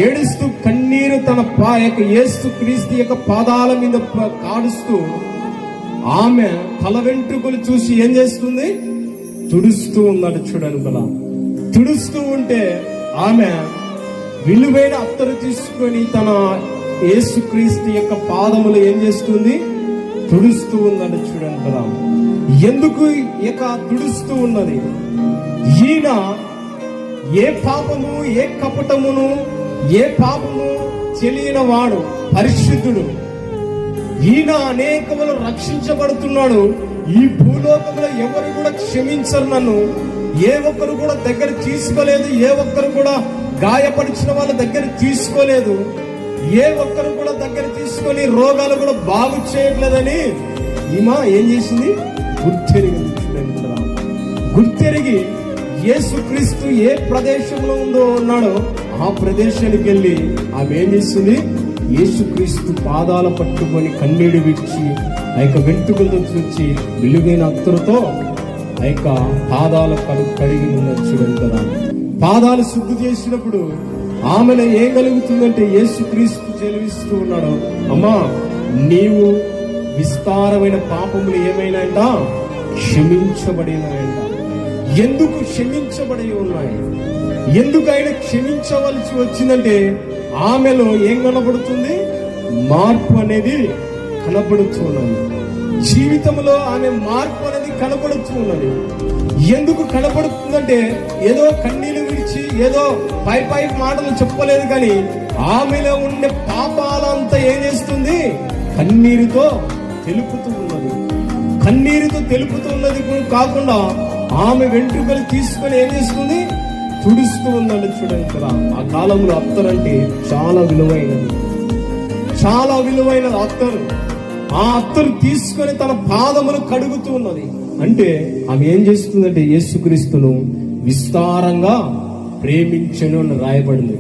ఏడుస్తూ కన్నీరు తన యేసు క్రీస్తు యొక్క పాదాల మీద కాడుస్తూ ఆమె తల వెంట్రుకలు చూసి ఏం చేస్తుంది? తుడుస్తూ ఉన్నాడు. చూడండి కదా, తుడుస్తూ ఉంటే ఆమె విలువైన అత్తరు తీసుకొని తన యేసు క్రీస్తు యొక్క పాదములు ఏం చేస్తుంది? తుడుస్తూ ఉన్నది. చూడండి కదా, ఎందుకు ఇక తుడుస్తూ ఉన్నది? ఈయన ఏ పాపము, ఏ కపటమును, ఏ పాపము తెలియని వాడు, పరిశుద్ధుడు. ఈయన అనేకములు రక్షించబడుతున్నాడు. ఈ భూలోకంలో ఎవరు కూడా క్షమించరు నన్ను. ఏ ఒక్కరు కూడా దగ్గర తీసుకోలేదు. ఏ ఒక్కరు కూడా గాయపరిచిన వాళ్ళ దగ్గర తీసుకోలేదు. ఏ ఒక్కరు కూడా దగ్గర తీసుకొని రోగాలు కూడా బాగు చేయట్లేదని ఈమె ఏం చేసింది? గుర్తెరిగి యేసుక్రీస్తు ఏ ప్రదేశంలో ఉన్నాడో ఆ ప్రదేశానికి వెళ్ళి ఆమె ఏం చేసింది? యేసుక్రీస్తు పాదాల పట్టుకొని కన్నీడు విడిచి ఆ యొక్క వెంట్రుకలతో చూచి విలువైన అత్తరుతో ఆ యొక్క పాదాల కడిగి ఉన్నది. చూడండి కదా, పాదాలు శుద్ధి చేసినప్పుడు ఆమెను ఏం కలుగుతుందంటే యేసుక్రీస్తు చెలివిస్తూ ఉన్నాడు, అమ్మా నీవు విస్తారమైన పాపములు ఏమైనా క్షమించబడినాయంట. ఎందుకు క్షమించబడి ఉన్నాయి? ఎందుకు ఆయన క్షమించవలసి వచ్చిందంటే ఆమెలో ఏం కనబడుతుంది? మార్పు అనేది కనబడుతున్నది. జీవితంలో ఆమె మార్పు అనేది కనబడుతున్నది. ఎందుకు కనబడుతుందంటే ఏదో కన్నీళ్లు విడిచి ఏదో పై మాటలు చెప్పలేదు, కానీ ఆమెలో ఉండే పాపాలంతా ఏం చేస్తుంది? కన్నీరుతో తెలుపుతూ ఉన్నది. కన్నీరుతో తెలుపుతూ ఉన్నది కాకుండా ఆమె వెంట్రుకలు తీసుకొని ఏం చేస్తుంది? తుడుస్తూ ఉందండి. చూడండి కదా, ఆ కాలంలో అత్తరంటే చాలా విలువైనది, చాలా విలువైనది అత్తరు. ఆ అత్తరు తీసుకొని తన పాదములు కడుగుతూ ఉన్నది. అంటే ఆమె ఏం చేస్తుందంటే యేసుక్రీస్తును విస్తారంగా ప్రేమించను అని రాయబడింది.